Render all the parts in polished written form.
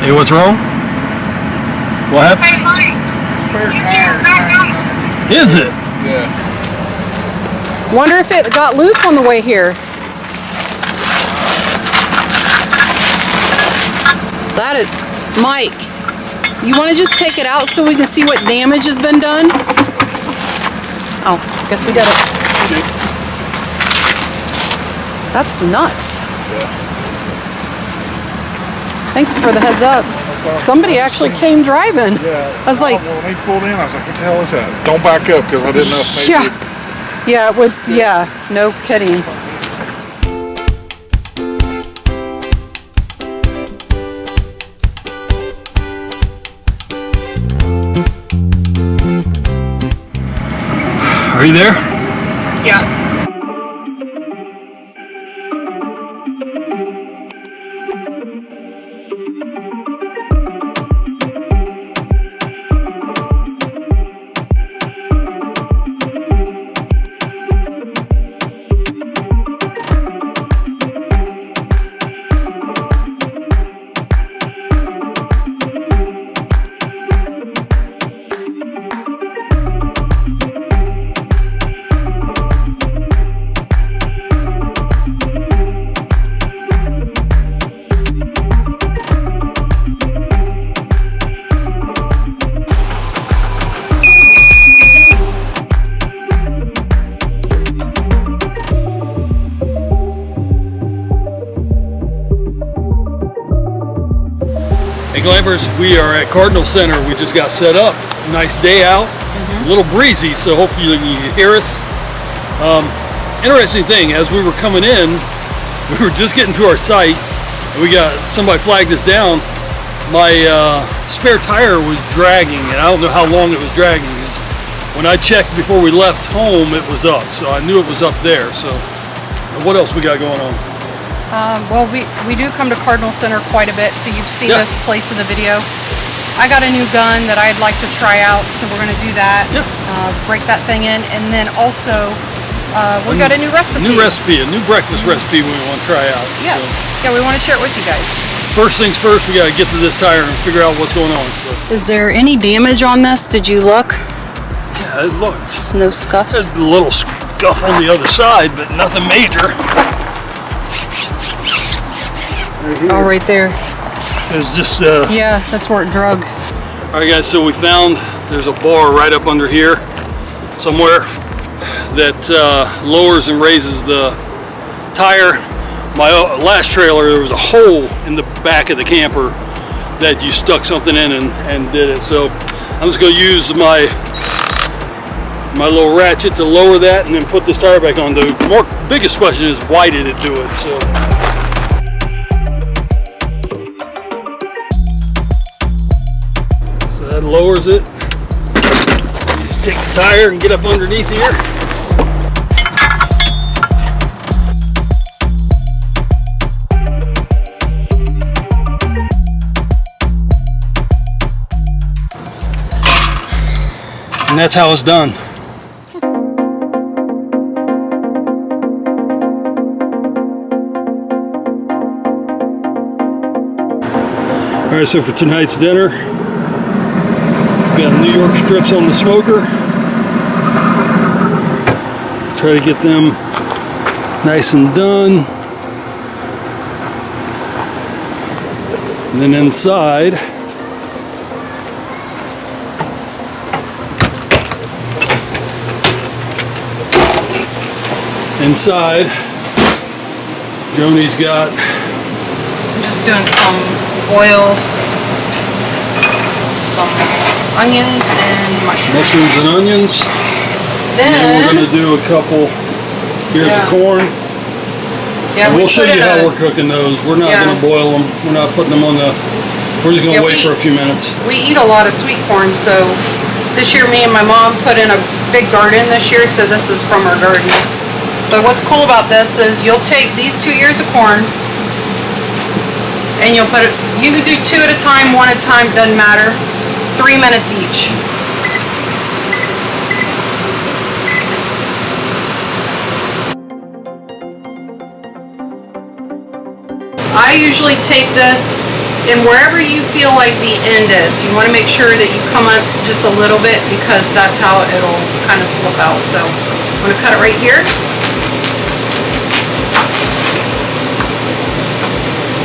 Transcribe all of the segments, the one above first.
Hey, what's wrong? What happened? Hey, Mike. Is it? Yeah. Wonder if it got loose on the way here. That is, Mike, you want to just take it out so we can see what damage has been done? Oh, guess we got it. That's nuts. Yeah. Thanks for the heads up. Somebody actually came driving. Yeah. I was like, when he pulled in, I was like, what the hell is that? Don't back up, because I didn't know if maybe yeah, it would, yeah, no kidding. Are you there? Yeah. Hey Glampers, we are at Cardinal Center. We just got set up. Nice day out, a little breezy, so hopefully you can hear us. Interesting thing, as we were coming in, we were just getting to our site, and we got somebody flagged us down. My spare tire was dragging, and I don't know how long it was dragging. When I checked before we left home, it was up, so I knew it was up there. So, what else we got going on? Well, we do come to Cardinal Center quite a bit, so you've seen this place in the video. I got a new gun that I'd like to try out, so we're going to do that. Yeah. Break that thing in, and then also we got a new recipe. A new breakfast recipe we want to try out. Yeah, So. yeah, we want to share it with you guys. First things first, we got to get to this tire and figure out what's going on. So. Is there any damage on this? Did you look? Yeah, it looks. No scuffs? There's a little scuff on the other side, but nothing major. Oh, right there. It's just. Yeah, that's where it drug. All right, guys. So we found there's a bar right up under here, somewhere, that lowers and raises the tire. My last trailer, there was a hole in the back of the camper that you stuck something in and did it. So I'm just going to use my little ratchet to lower that and then put this tire back on. The biggest question is, why did it do it? So that lowers it. Just take the tire and get up underneath here. And that's how it's done. All right, so for tonight's dinner, got New York strips on the smoker. Try to get them nice and done. And then inside, Joni's got. I'm just doing some oils, some onions and mushrooms And onions. Then we're going to do a couple. Here's the corn. Yeah, and we'll show you how we're cooking those. We're not going to boil them. We're not putting them on the. We're just going to wait for a few minutes. We eat a lot of sweet corn, so this year me and my mom put in a big garden this year, so this is from our garden. But what's cool about this is you'll take these 2 ears of corn and you'll put it, you can do 2 at a time, 1 at a time, doesn't matter. 3 minutes each. I usually take this And wherever you feel like the end is, you want to make sure that you come up just a little bit because that's how it'll kind of slip out. So I'm going to cut it right here.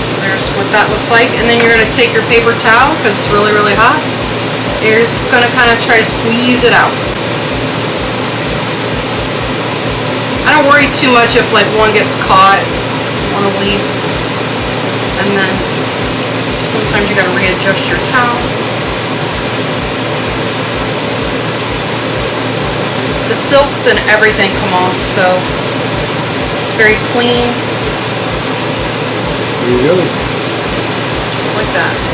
So there's what that looks like. And then you're going to take your paper towel because it's really, really hot. You're just going to kind of try to squeeze it out. I don't worry too much if like one gets caught, one leaves, and then sometimes you gotta readjust your towel. The silks and everything come off, so it's very clean. There you go. Just like that.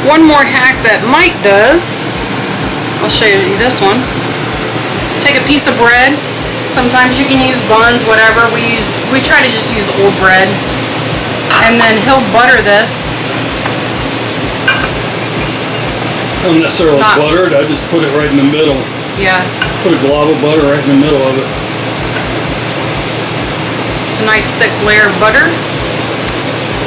One more hack that Mike does, I'll show you this one. Take a piece of bread. Sometimes you can use buns, whatever. We try to just use old bread. And then he'll butter this. I don't necessarily butter it, I just put it right in the middle. Yeah. Put a glob of butter right in the middle of it. It's a nice thick layer of butter.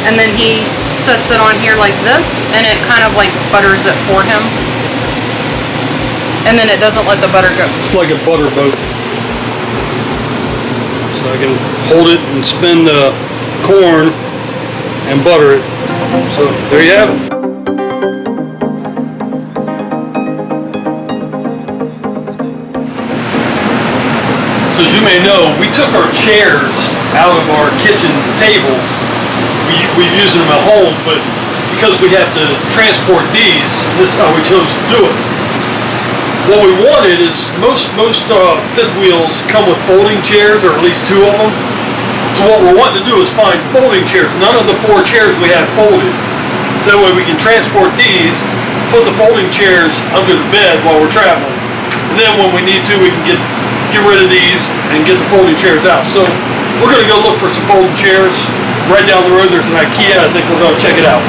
And then he sets it on here like this, and it kind of like butters it for him. And then it doesn't let the butter go. It's like a butter boat. So I can hold it and spin the corn and butter it. So there you have it. So as you may know, we took our chairs out of our kitchen table. We use them at home, but because we have to transport these, this is how we chose to do it. What we wanted is most fifth wheels come with folding chairs, or at least 2 of them. So what we're wanting to do is find folding chairs. None of the 4 chairs we have folded. So that way we can transport these, put the folding chairs under the bed while we're traveling. And then when we need to, we can get rid of these and get the folding chairs out. So we're going to go look for some folding chairs. Right down the road there's an Ikea. I think we're going to check it out.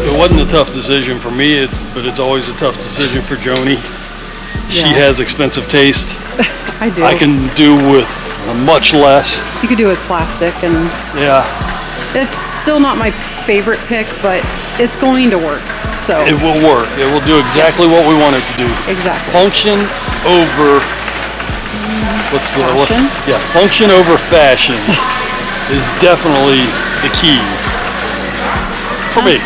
It wasn't a tough decision for me, but it's always a tough decision for Joni. She has expensive taste. I do. I can do with much less. You could do it with plastic, and Yeah, it's still not my favorite pick, but it's going to work. So it will work. It will do exactly what we want it to do. exactly. Function over Fashion? function over fashion is definitely the key for me.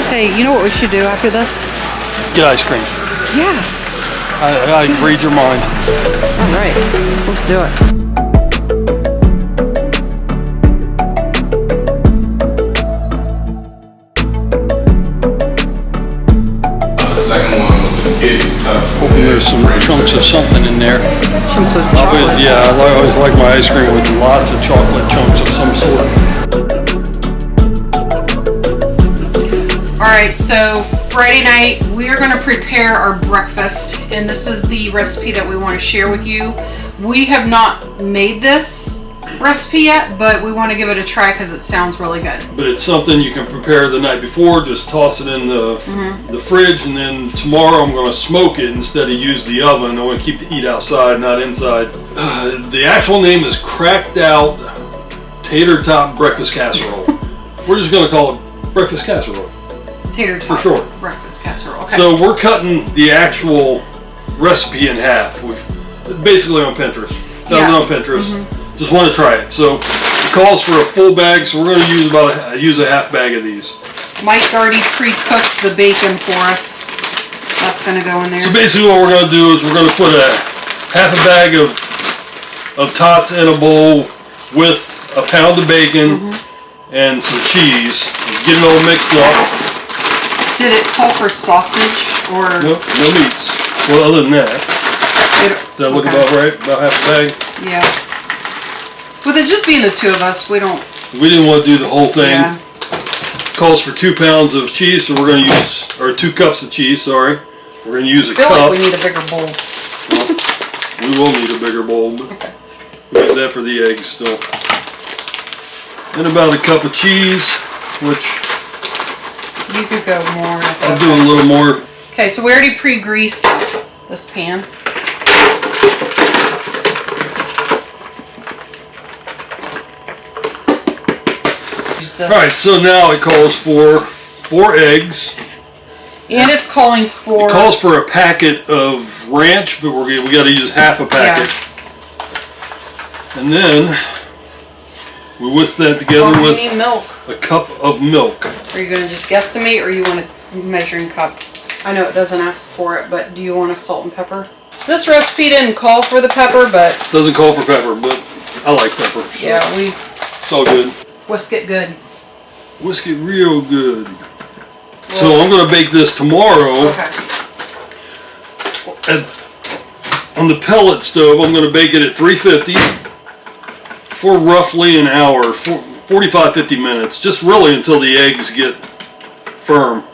Hey, you know what we should do after this? Get ice cream. Yeah. I read your mind. All right. Let's do it. The second one was the kids' Hoping there's some chunks of something in there. Chunks of chocolate. Yeah, I always like my ice cream with lots of chocolate chunks of some sort. All right, so Friday night we are going to prepare our breakfast, and this is the recipe that we want to share with you. We have not made this recipe yet, but we want to give it a try because it sounds really good. But it's something you can prepare the night before. Just toss it in the fridge, and then tomorrow I'm going to smoke it instead of use the oven. I want to keep the heat outside, not inside. The actual name is Cracked Out Tater Top Breakfast Casserole. We're just going to call it Breakfast Casserole. Tater For tot sure. breakfast casserole. Okay. So we're cutting the actual recipe in half. We've basically on Pinterest. Found it on Pinterest. Just want to try it. So it calls for a full bag, so we're going to use use a half bag of these. Mike already pre-cooked the bacon for us. That's gonna go in there. So basically what we're gonna do is we're gonna put a half a bag of tots in a bowl with a pound of bacon and some cheese. Get it all mixed up. Did it call for sausage or? Nope, no meats. Well, other than that. Does that look about right? About half a bag? Yeah. With it just being the two of us, we didn't want to do the whole thing. Yeah. Calls for 2 pounds of cheese, so we're going to use, or 2 cups of cheese, sorry. We're going to use a cup. I feel like we need a bigger bowl. Well, we will need a bigger bowl, but we use that for the eggs still. And about a cup of cheese, which you could go more. I'll do a little more. Okay, so we already pre-greased this pan. Alright, so now it calls for 4 eggs. And it's calling for... It calls for a packet of ranch, but we got to use half a packet. Yeah. And then we whisk that together with milk. A cup of milk. Are you going to just guesstimate, or you want a measuring cup? I know it doesn't ask for it, but do you want a salt and pepper? This recipe didn't call for the pepper, but... Doesn't call for pepper, but I like pepper. So yeah, it's all good. Whisk it good. Whisk it real good. Well, so I'm going to bake this tomorrow. Okay. On the pellet stove, I'm going to bake it at 350 for roughly an hour, 45-50 minutes, just really until the eggs get firm.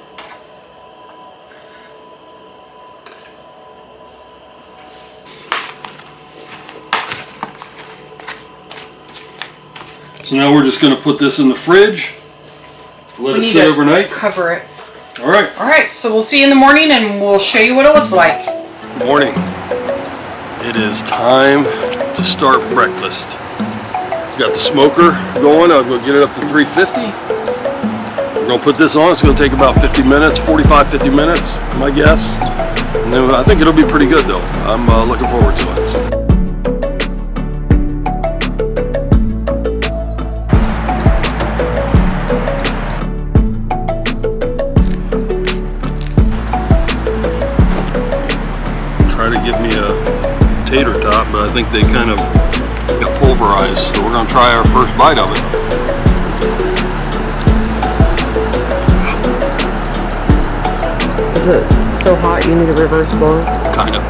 So now we're just going to put this in the fridge, let it sit overnight. Cover it. All right. All right, so we'll see you in the morning and we'll show you what it looks like. Morning. It is time to start breakfast. Got the smoker going. I'm going to get it up to 350. We're going to put this on. It's going to take about 50 minutes, 45-50 minutes, my guess. And then I think it'll be pretty good though. I'm looking forward to it. Give me a tater tot, but I think they kind of got pulverized, so we're going to try our first bite of it. Is it so hot you need a reverse blow? Kind of,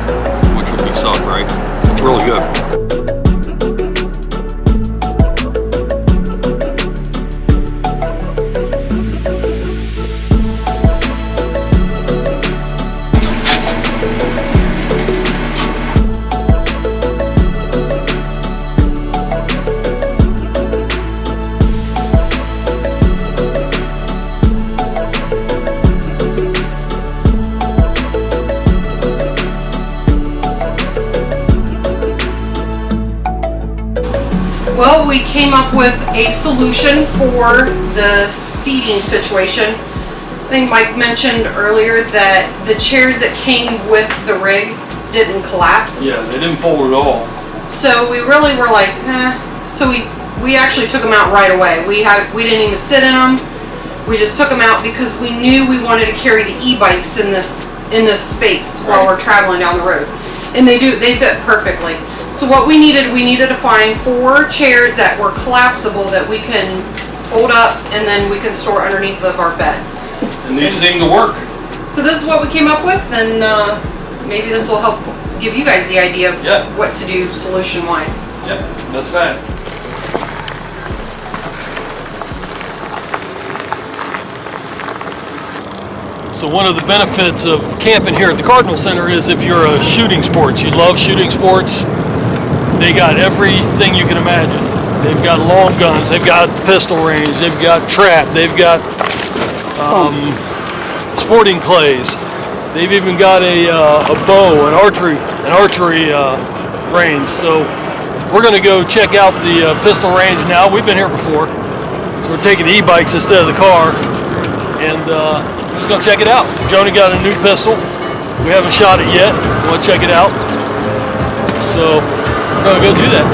which would be suck, right? It's really good. Well, we came up with a solution for the seating situation. I think Mike mentioned earlier that the chairs that came with the rig didn't collapse. Yeah, they didn't fold at all. So we really were like, So we actually took them out right away. We didn't even sit in them. We just took them out because we knew we wanted to carry the e-bikes in this space while we're traveling down the road, and they fit perfectly. So what we needed to find 4 chairs that were collapsible that we can hold up and then we can store underneath of our bed. And these seem to work. So this is what we came up with, and maybe this will help give you guys the idea of what to do solution-wise. Yep, that's fine. So one of the benefits of camping here at the Cardinal Center is if you're a shooting sports, you love shooting sports, they got everything you can imagine. They've got long guns, they've got pistol range, they've got trap, they've got sporting clays. They've even got a bow, an archery range. So we're going to go check out the pistol range now. We've been here before, so we're taking the e-bikes instead of the car, and we're just going to check it out. Joni got a new pistol. We haven't shot it yet. We want to check it out. So we're going to go do that.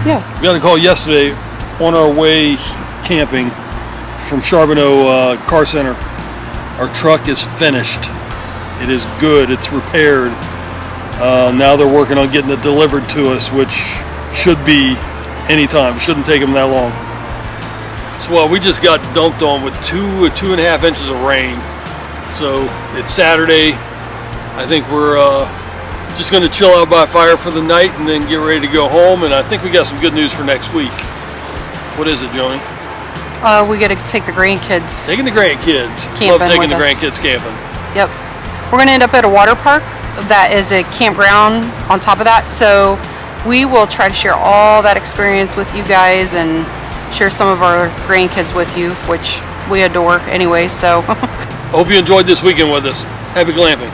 Yeah. We got a call yesterday on our way camping from Charbonneau Car Center. Our truck is finished. It is good. It's repaired. Now they're working on getting it delivered to us, which should be anytime. It shouldn't take them that long. So we just got dumped on with 2.5 inches of rain. So it's Saturday. I think we're just going to chill out by a fire for the night and then get ready to go home. And I think we got some good news for next week. What is it, Joni? We got to take the grandkids. Taking the grandkids. Camping Love taking with the us. grandkids camping. Yep. We're going to end up at a water park that is a campground on top of that. So we will try to share all that experience with you guys and share some of our grandkids with you, which we adore anyway. So I hope you enjoyed this weekend with us. Happy glamping.